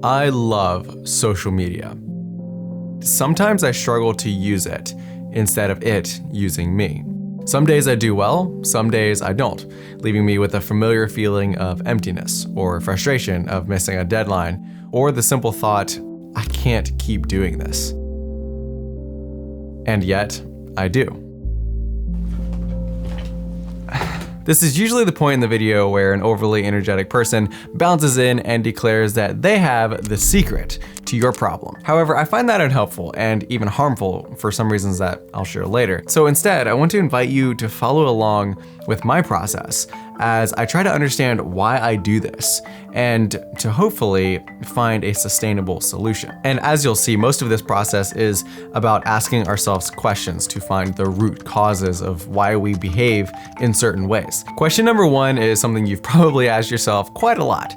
I love social media. Sometimes I struggle to use it instead of it using me. Some days I do well, some days I don't, leaving me with a familiar feeling of emptiness or frustration of missing a deadline, or the simple thought, I can't keep doing this. And yet, I do. This is usually the point in the video where an overly energetic person bounces in and declares that they have the secret to your problem. However, I find that unhelpful and even harmful for some reasons that I'll share later. So instead, I want to invite you to follow along with my process as I try to understand why I do this and to hopefully find a sustainable solution. And as you'll see, most of this process is about asking ourselves questions to find the root causes of why we behave in certain ways. Question number one is something you've probably asked yourself quite a lot.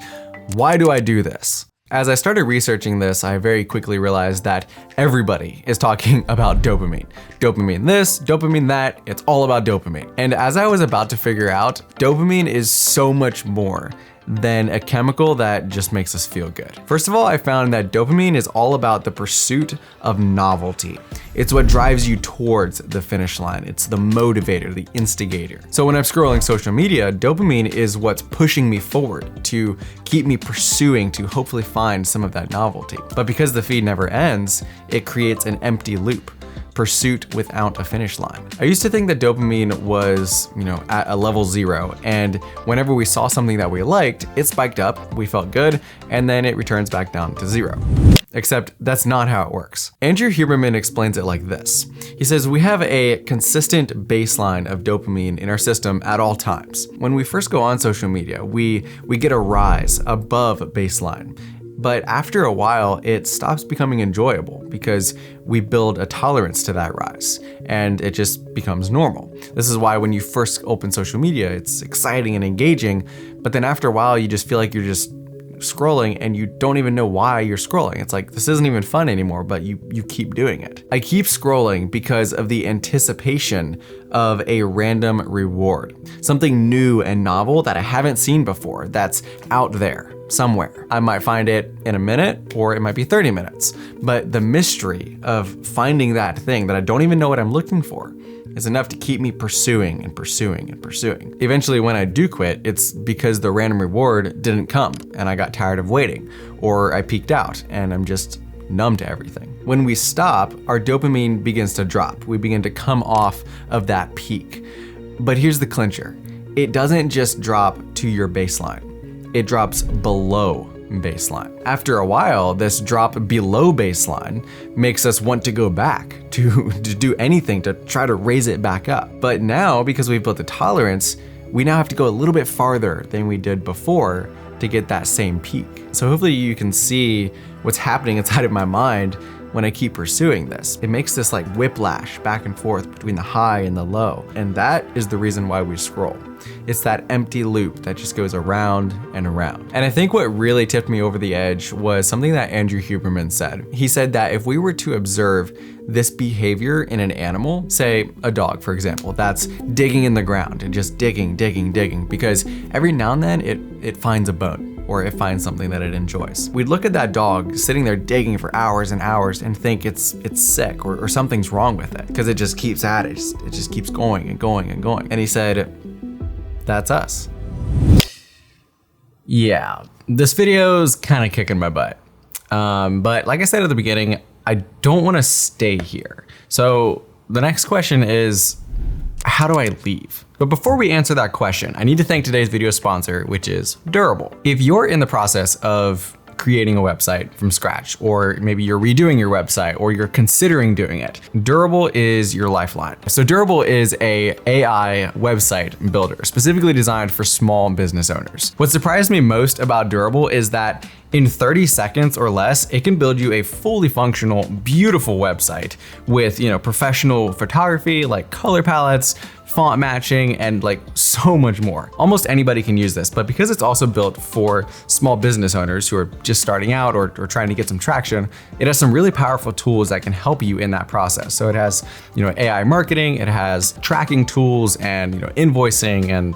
Why do I do this? As I started researching this, I very quickly realized that everybody is talking about dopamine. Dopamine this, dopamine that, it's all about dopamine. And as I was about to figure out, dopamine is so much more than a chemical that just makes us feel good. First of all, I found that dopamine is all about the pursuit of novelty. It's what drives you towards the finish line. It's the motivator, the instigator. So when I'm scrolling social media, dopamine is what's pushing me forward to keep me pursuing to hopefully find some of that novelty. But because the feed never ends, it creates an empty loop. Pursuit without a finish line. I used to think that dopamine was, at a level 0, and whenever we saw something that we liked, it spiked up, we felt good, and then it returns back down to 0. Except that's not how it works. Andrew Huberman explains it like this. He says, we have a consistent baseline of dopamine in our system at all times. When we first go on social media, we get a rise above baseline. But after a while, it stops becoming enjoyable because we build a tolerance to that rise and it just becomes normal. This is why when you first open social media, it's exciting and engaging, but then after a while, you just feel like you're just scrolling and you don't even know why you're scrolling. It's like, this isn't even fun anymore, but you keep doing it. I keep scrolling because of the anticipation of a random reward, something new and novel that I haven't seen before, that's out there somewhere. I might find it in a minute or it might be 30 minutes, but the mystery of finding that thing that I don't even know what I'm looking for is enough to keep me pursuing and pursuing and pursuing. Eventually, when I do quit, it's because the random reward didn't come and I got tired of waiting, or I peaked out and I'm just numb to everything. When we stop, our dopamine begins to drop. We begin to come off of that peak. But here's the clincher. It doesn't just drop to your baseline. It drops below baseline. After a while, this drop below baseline makes us want to go back to do anything to try to raise it back up. But now, because we've built a tolerance, we now have to go a little bit farther than we did before to get that same peak. So hopefully you can see what's happening inside of my mind when I keep pursuing this. It makes this like whiplash back and forth between the high and the low. And that is the reason why we scroll. It's that empty loop that just goes around and around. And I think what really tipped me over the edge was something that Andrew Huberman said. He said that if we were to observe this behavior in an animal, say a dog, for example, that's digging in the ground and just digging, because every now and then it finds a bone, or it finds something that it enjoys. We'd look at that dog sitting there digging for hours and hours and think it's sick or something's wrong with it because it just keeps at it. It just keeps going and going and going. And he said, that's us. Yeah, this video's kind of kicking my butt. But like I said at the beginning, I don't want to stay here. So the next question is, how do I leave? But before we answer that question, I need to thank today's video sponsor, which is Durable. If you're in the process of creating a website from scratch, or maybe you're redoing your website, or you're considering doing it, Durable is your lifeline. So Durable is a AI website builder specifically designed for small business owners. What surprised me most about Durable is that in 30 seconds or less, it can build you a fully functional, beautiful website with, professional photography like color palettes, font matching, and like so much more. Almost anybody can use this, but because it's also built for small business owners who are just starting out or trying to get some traction, it has some really powerful tools that can help you in that process. So it has, AI marketing, it has tracking tools and, invoicing and,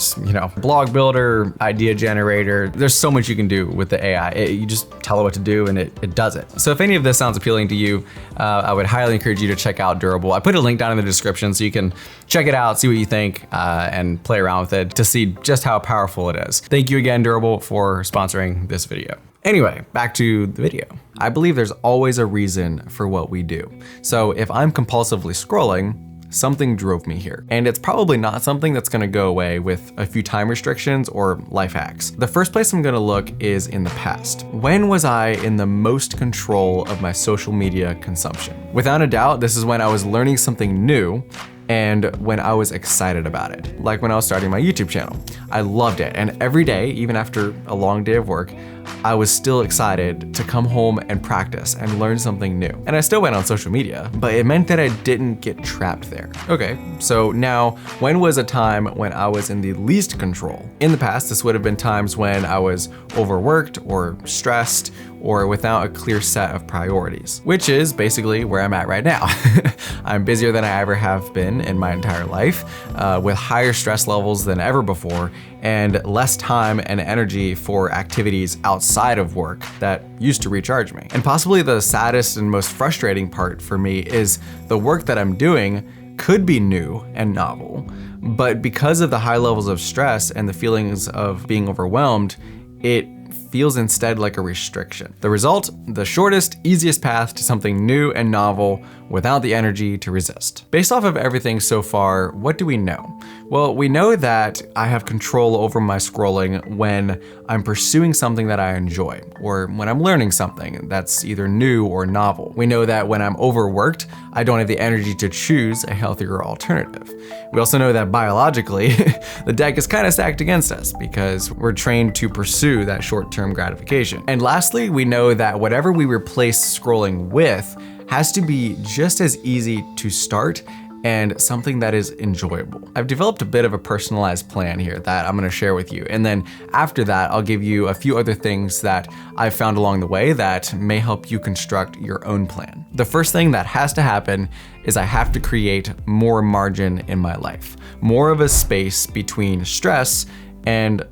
blog builder, idea generator. There's so much you can do with the AI. You just tell it what to do and it does it. So if any of this sounds appealing to you, I would highly encourage you to check out Durable. I put a link down in the description so you can check it out, see what you think, and play around with it to see just how powerful it is. Thank you again, Durable, for sponsoring this video. Anyway, back to the video. I believe there's always a reason for what we do. So if I'm compulsively scrolling, something drove me here. And it's probably not something that's gonna go away with a few time restrictions or life hacks. The first place I'm gonna look is in the past. When was I in the most control of my social media consumption? Without a doubt, this is when I was learning something new and when I was excited about it. Like when I was starting my YouTube channel. I loved it, and every day, even after a long day of work, I was still excited to come home and practice and learn something new. And I still went on social media, but it meant that I didn't get trapped there. Okay, so now, when was a time when I was in the least control? In the past, this would have been times when I was overworked or stressed or without a clear set of priorities, which is basically where I'm at right now. I'm busier than I ever have been in my entire life, with higher stress levels than ever before, and less time and energy for activities outside of work that used to recharge me. And possibly the saddest and most frustrating part for me is the work that I'm doing could be new and novel, but because of the high levels of stress and the feelings of being overwhelmed, it feels instead like a restriction. The result, the shortest, easiest path to something new and novel without the energy to resist. Based off of everything so far, what do we know? Well, we know that I have control over my scrolling when I'm pursuing something that I enjoy, or when I'm learning something that's either new or novel. We know that when I'm overworked, I don't have the energy to choose a healthier alternative. We also know that biologically, the deck is kind of stacked against us because we're trained to pursue that short-term gratification. And lastly, we know that whatever we replace scrolling with has to be just as easy to start and something that is enjoyable. I've developed a bit of a personalized plan here that I'm gonna share with you. And then after that, I'll give you a few other things that I've found along the way that may help you construct your own plan. The first thing that has to happen is I have to create more margin in my life, more of a space between stress and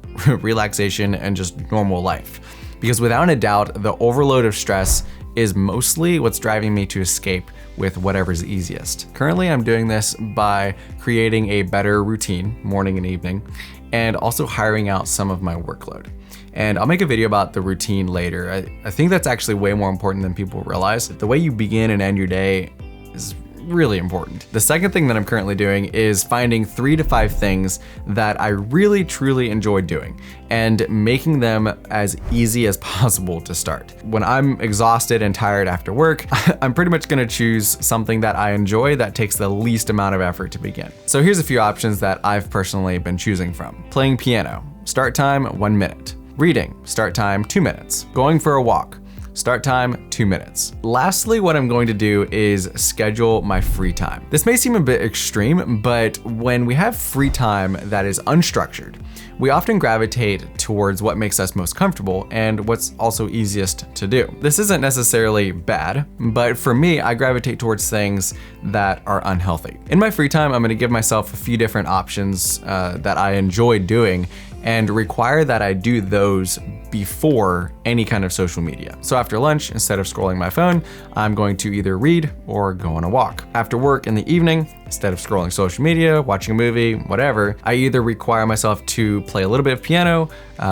relaxation and just normal life. Because without a doubt, the overload of stress is mostly what's driving me to escape with whatever's easiest. Currently, I'm doing this by creating a better routine, morning and evening, and also hiring out some of my workload. And I'll make a video about the routine later. I think that's actually way more important than people realize. The way you begin and end your day is really important. The second thing that I'm currently doing is finding 3 to 5 things that I really truly enjoy doing and making them as easy as possible to start. When I'm exhausted and tired after work, I'm pretty much gonna choose something that I enjoy that takes the least amount of effort to begin. So here's a few options that I've personally been choosing from. Playing piano, start time 1 minute. Reading, start time 2 minutes. Going for a walk, start time 2 minutes. Lastly, what I'm going to do is schedule my free time. This may seem a bit extreme, but when we have free time that is unstructured, we often gravitate towards what makes us most comfortable and what's also easiest to do. This isn't necessarily bad, but for me, I gravitate towards things that are unhealthy. In my free time, I'm gonna give myself a few different options that I enjoy doing and require that I do those before any kind of social media. So after lunch, instead of scrolling my phone, I'm going to either read or go on a walk. After work in the evening, instead of scrolling social media, watching a movie, whatever, I either require myself to play a little bit of piano,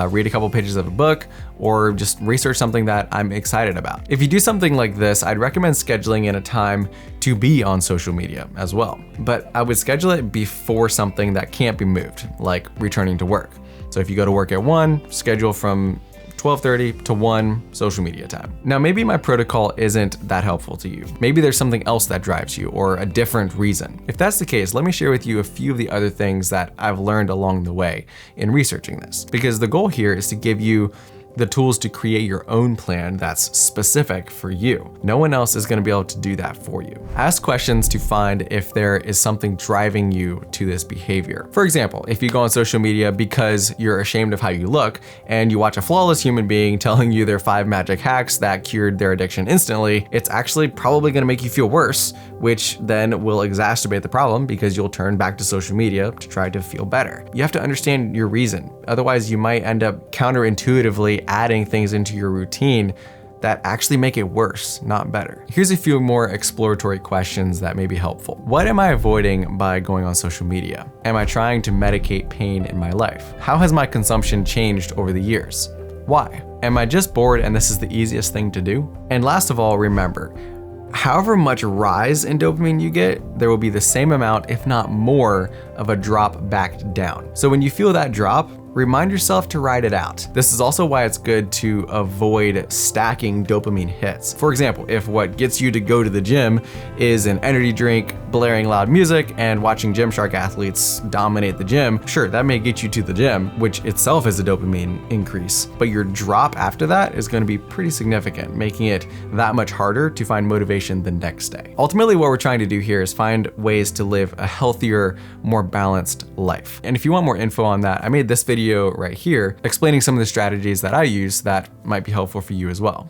read a couple pages of a book, or just research something that I'm excited about. If you do something like this, I'd recommend scheduling in a time to be on social media as well. But I would schedule it before something that can't be moved, like returning to work. So if you go to work at 1, schedule from 12:30 to 1 social media time. Now, maybe my protocol isn't that helpful to you. Maybe there's something else that drives you or a different reason. If that's the case, let me share with you a few of the other things that I've learned along the way in researching this. Because the goal here is to give you the tools to create your own plan that's specific for you. No one else is going to be able to do that for you. Ask questions to find if there is something driving you to this behavior. For example, if you go on social media because you're ashamed of how you look and you watch a flawless human being telling you their 5 magic hacks that cured their addiction instantly, it's actually probably going to make you feel worse, which then will exacerbate the problem because you'll turn back to social media to try to feel better. You have to understand your reason. Otherwise, you might end up counterintuitively adding things into your routine that actually make it worse, not better. Here's a few more exploratory questions that may be helpful. What am I avoiding by going on social media? Am I trying to medicate pain in my life? How has my consumption changed over the years? Why? Am I just bored and this is the easiest thing to do? And last of all, remember, however much rise in dopamine you get, there will be the same amount, if not more, of a drop back down. So when you feel that drop, remind yourself to ride it out. This is also why it's good to avoid stacking dopamine hits. For example, if what gets you to go to the gym is an energy drink, blaring loud music, and watching Gymshark athletes dominate the gym, sure, that may get you to the gym, which itself is a dopamine increase, but your drop after that is going to be pretty significant, making it that much harder to find motivation the next day. Ultimately, what we're trying to do here is find ways to live a healthier, more balanced life. And if you want more info on that, I made this video right here explaining some of the strategies that I use that might be helpful for you as well.